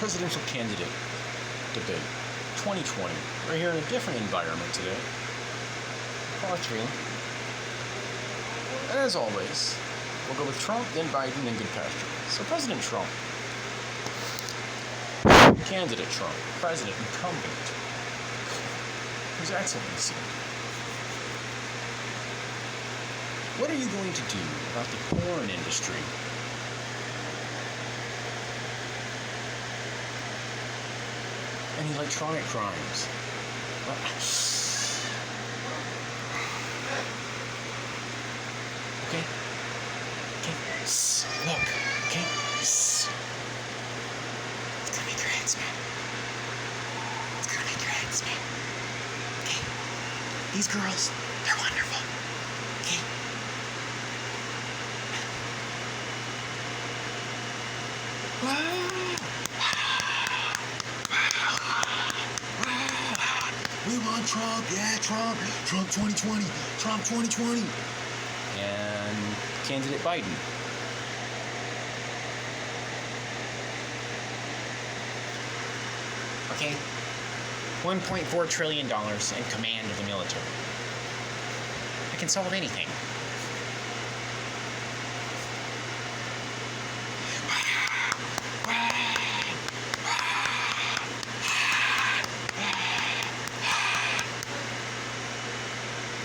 presidential candidate debate 2020. We're here in a different environment today. Part 3. And as always, we'll go with Trump, then Biden, then Goodpasture. So President Trump. Candidate Trump. President incumbent. His Excellency. What are you going to do about the porn industry? And electronic crimes? Okay? Look, okay? It's gonna make your heads spin. It's gonna make your heads spin. Okay? These girls, they're wonderful. Okay? We want Trump, yeah, Trump 2020, Trump 2020. And candidate Biden. Okay, $1.4 trillion in command of the military. I can solve anything.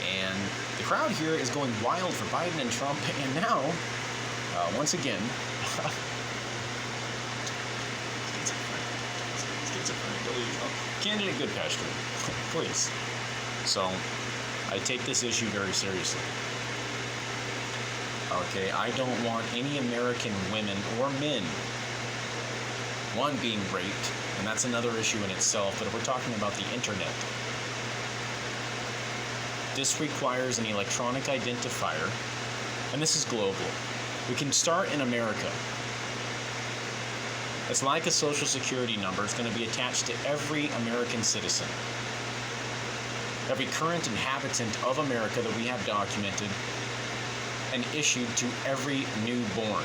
And the crowd here is going wild for Biden and Trump, and now, once again, candidate Goodpasture, please. So, I take this issue very seriously. Okay, I don't want any American women or men, one, being raped, and that's another issue in itself, but if we're talking about the internet, this requires an electronic identifier, and this is global. We can start in America. It's like a social security number. It's going to be attached to every American citizen. Every current inhabitant of America that we have documented and issued to every newborn.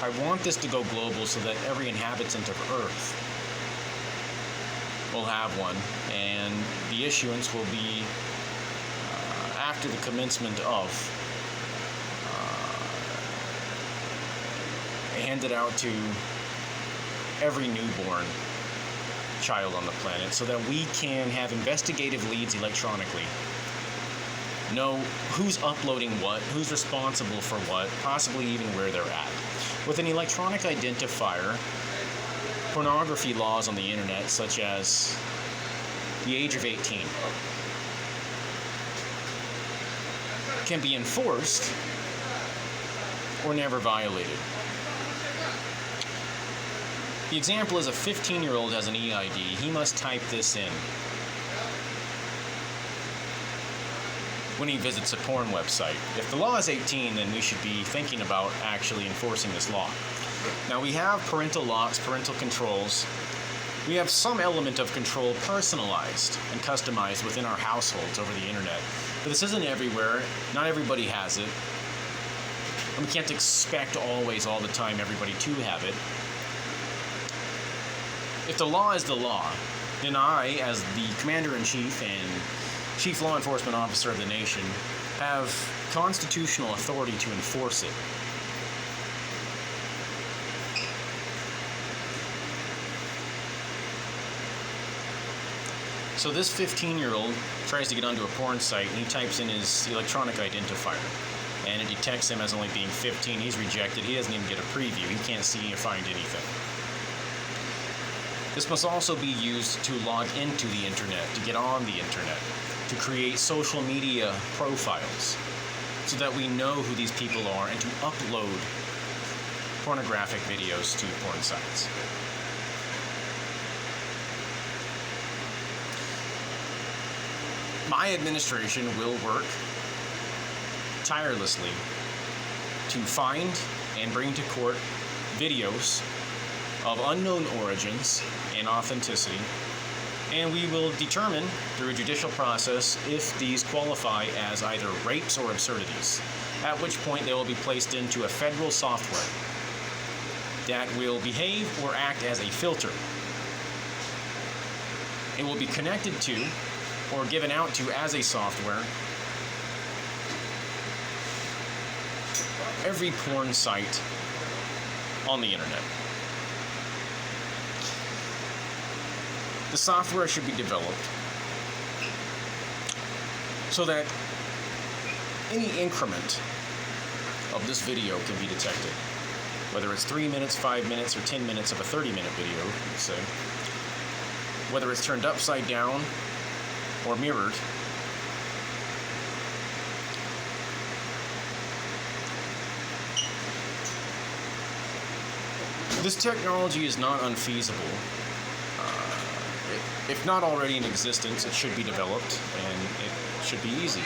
I want this to go global so that every inhabitant of Earth will have one, and the issuance will be after the commencement of handed out to every newborn child on the planet so that we can have investigative leads electronically, know who's uploading what, who's responsible for what, possibly even where they're at. With an electronic identifier, pornography laws on the internet, such as the age of 18, can be enforced or never violated. The example is a 15-year-old has an EID. He must type this in when he visits a porn website. If the law is 18, then we should be thinking about actually enforcing this law. Now, we have parental locks, parental controls. We have some element of control personalized and customized within our households over the internet. But this isn't everywhere. Not everybody has it. And we can't expect always, all the time, everybody to have it. If the law is the law, then I, as the Commander-in-Chief and Chief Law Enforcement Officer of the nation, have constitutional authority to enforce it. So this 15-year-old tries to get onto a porn site, and he types in his electronic identifier, and it detects him as only being 15. He's rejected. He doesn't even get a preview. He can't see or find anything. This must also be used to log into the internet, to get on the internet, to create social media profiles so that we know who these people are, and to upload pornographic videos to porn sites. My administration will work tirelessly to find and bring to court videos of unknown origins and authenticity, and we will determine through a judicial process if these qualify as either rapes or absurdities. at which point they will be placed into a federal software that will behave or act as a filter. It will be connected to or given out to as a software every porn site on the internet. The software should be developed so that any increment of this video can be detected. Whether it's 3 minutes, 5 minutes, or 10 minutes of a 30-minute video, let's say. Whether it's turned upside down or mirrored. This technology is not unfeasible. If not already in existence, it should be developed, and it should be easy.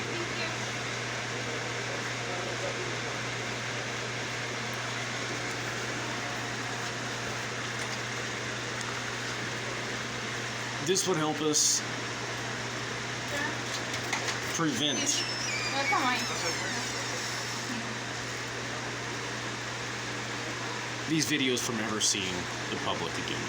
This would help us prevent these videos from ever seeing the public again.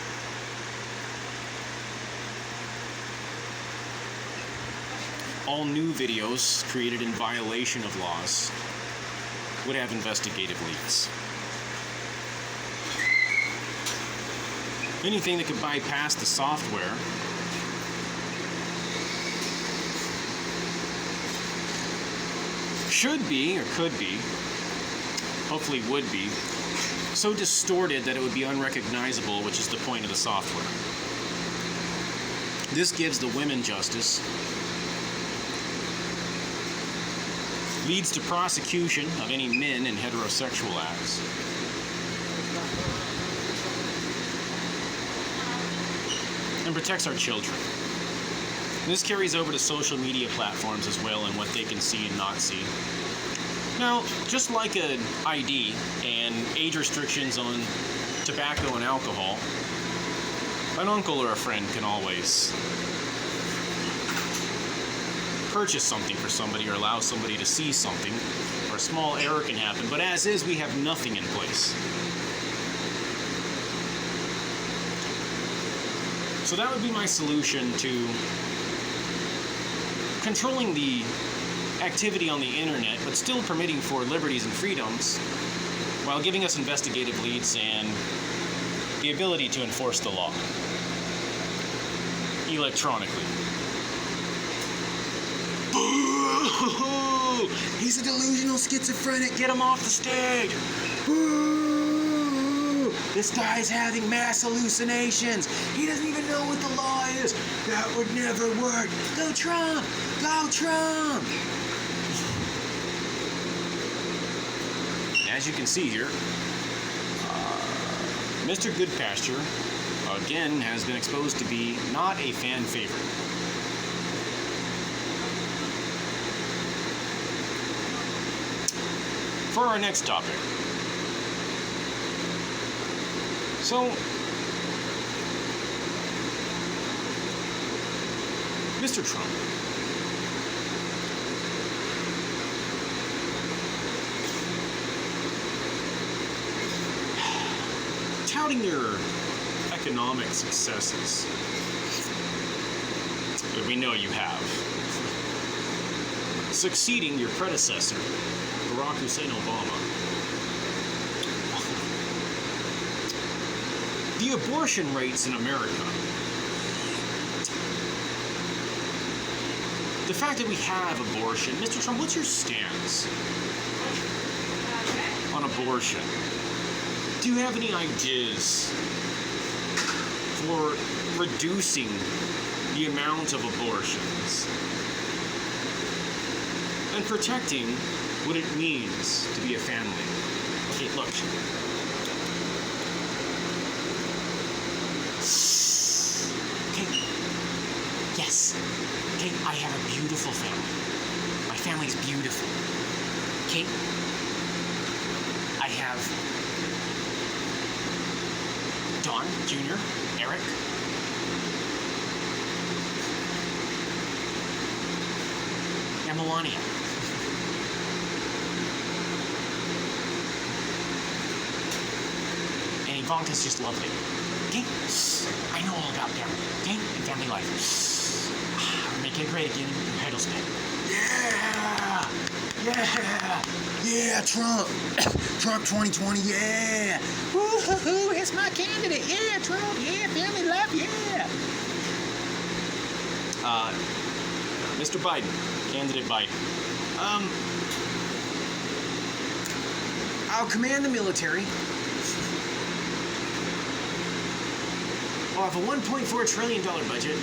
All new videos created in violation of laws would have investigative leads. Anything that could bypass the software should be, or could be, hopefully would be, so distorted that it would be unrecognizable, which is the point of the software. This gives the women justice, leads to prosecution of any men in heterosexual acts, and protects our children. This carries over to social media platforms as well, and what they can see and not see. Now, just like an ID and age restrictions on tobacco and alcohol, an uncle or a friend can always purchase something for somebody or allow somebody to see something, or a small error can happen, but as is, we have nothing in place. So that would be my solution to controlling the activity on the internet, but still permitting for liberties and freedoms, while giving us investigative leads and the ability to enforce the law electronically. Boo! He's a delusional schizophrenic. Get him off the stage. Boo! This guy's having mass hallucinations. He doesn't even know what the law is. That would never work. Go Trump! Go Trump! As you can see here, Mr. Goodpasture, again, has been exposed to be not a fan favorite. For our next topic. So, Mr. Trump. Touting their economic successes that we know you have, succeeding your predecessor, Barack Hussein Obama. The abortion rates in America, the fact that we have abortion, Mr. Trump, what's your stance on abortion? Do you have any ideas for reducing the amount of abortions and protecting what it means to be a family? Okay, look. Okay. Yes. Okay, I have a beautiful family. My family's beautiful. Okay? I have Don, Jr., Eric, and Melania. Ivanka's just lovely. Okay? I know all about family. Okay? And family life. We're making it great again in Heidelberg. Yeah! Yeah! Yeah, Trump! Trump 2020, yeah! Woo-hoo-hoo, it's my candidate! Yeah, Trump! Yeah, family life, yeah! Mr. Biden, candidate Biden. I'll command the military. I'll have a $1.4 trillion budget.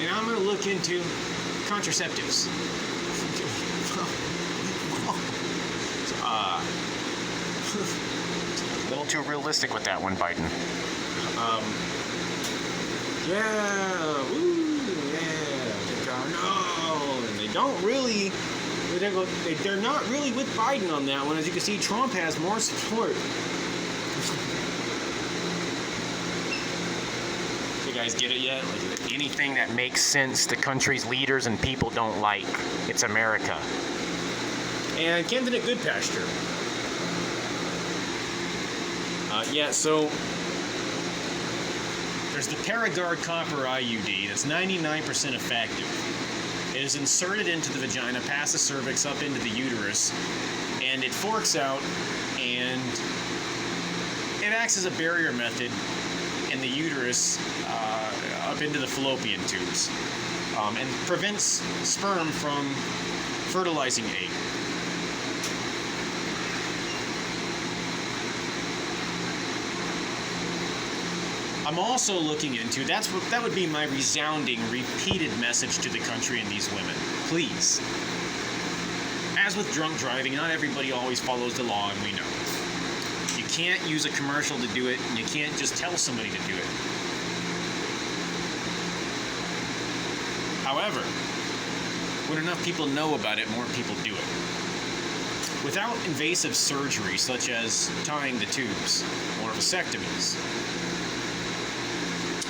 And I'm going to look into contraceptives. A little too realistic with that one, Biden. Yeah, ooh, yeah. No, and they don't really. They're not really with Biden on that one. As you can see, Trump has more support. You guys get it yet? Like, anything that makes sense the country's leaders and people don't like, it's America. And candidate Goodpasture. So there's the Paragard copper IUD that's 99% effective. It is inserted into the vagina, past the cervix, up into the uterus, and it forks out, and it acts as a barrier method in the uterus up into the fallopian tubes, and prevents sperm from fertilizing egg. I'm also looking into, that would be my resounding, repeated message to the country and these women. Please. As with drunk driving, not everybody always follows the law, and we know. You can't use a commercial to do it, and you can't just tell somebody to do it. However, when enough people know about it, more people do it. Without invasive surgery, such as tying the tubes, or vasectomies,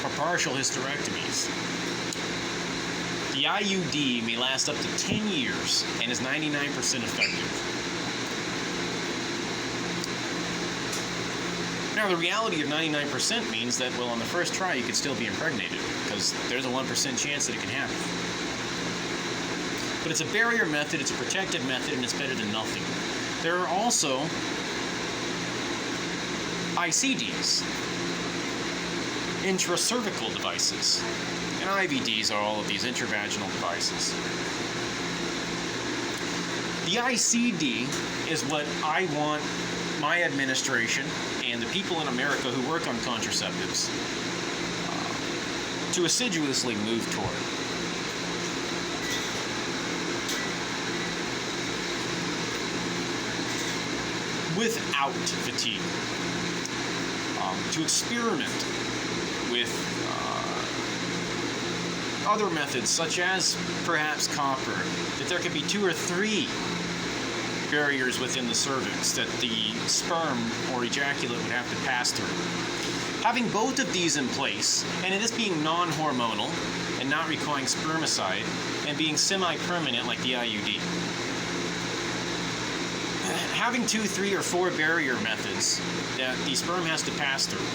or partial hysterectomies, the IUD may last up to 10 years and is 99% effective. Now, the reality of 99% means that, well, on the first try, you could still be impregnated, because there's a 1% chance that it can happen. But it's a barrier method, it's a protective method, and it's better than nothing. There are also ICDs, intracervical devices, and IVDs are all of these intravaginal devices. The ICD is what I want my administration and the people in America who work on contraceptives to assiduously move toward. Without fatigue. To experiment with other methods, such as perhaps copper, that there could be 2 or 3 barriers within the cervix that the sperm or ejaculate would have to pass through. Having both of these in place, and this being non-hormonal and not requiring spermicide, and being semi-permanent like the IUD. Having 2, 3, or 4 barrier methods that the sperm has to pass through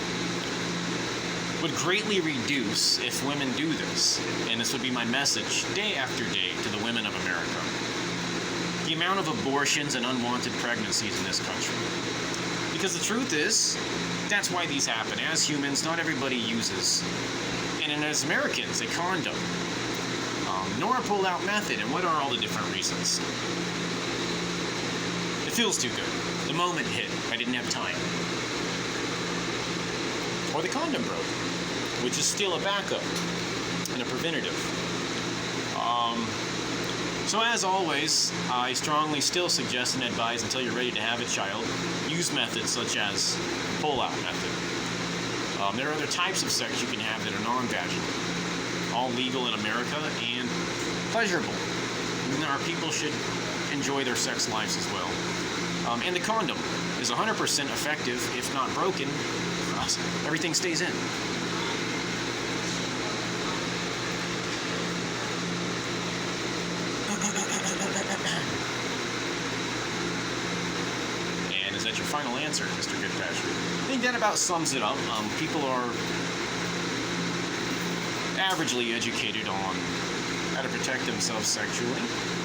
would greatly reduce if women do this, and this would be my message day after day to the women of America, the amount of abortions and unwanted pregnancies in this country. Because the truth is, that's why these happen. As humans, not everybody uses, and as Americans, a condom, nor a pull-out method, and what are all the different reasons? It feels too good. The moment hit. I didn't have time. Or the condom broke, which is still a backup and a preventative. So as always, I strongly still suggest and advise, until you're ready to have a child, use methods such as pull-out method. There are other types of sex you can have that are non-vaginal, all legal in America and pleasurable. And our people should enjoy their sex lives as well. And the condom is 100% effective. If not broken, everything stays in. that your final answer, Mr. Goodpasture? I think that about sums it up. People are averagely educated on how to protect themselves sexually,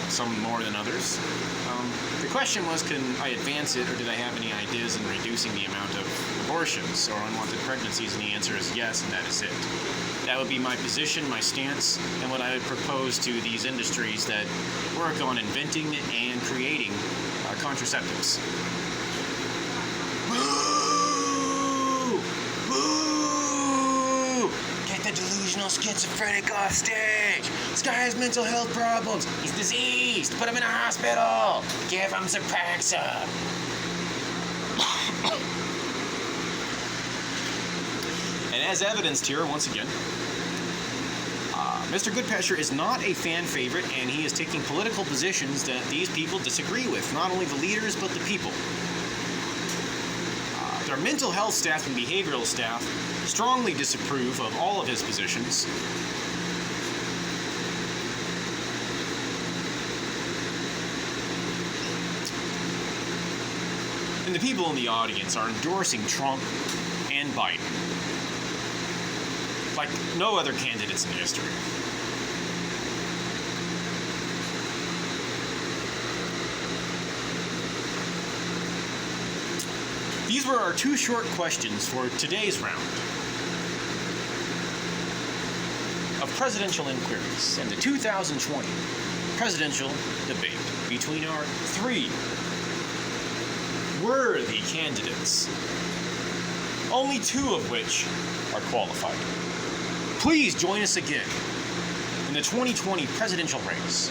some more than others. The question was, can I advance it, or did I have any ideas in reducing the amount of abortions or unwanted pregnancies? And the answer is yes, and that is it. That would be my position, my stance, and what I would propose to these industries that work on inventing and creating contraceptives. Boo! Boo! Get the delusional schizophrenic off stage! This guy has mental health problems. He's diseased. Put him in a hospital. Give him Zyprexa. And as evidenced here, once again, Mr. Goodpasture is not a fan favorite, and he is taking political positions that these people disagree with, not only the leaders, but the people. Their mental health staff and behavioral staff strongly disapprove of all of his positions. And the people in the audience are endorsing Trump and Biden like no other candidates in history. These were our 2 short questions for today's round of presidential inquiries and the 2020 presidential debate between our 3 worthy candidates, only 2 of which are qualified. Please join us again in the 2020 presidential race.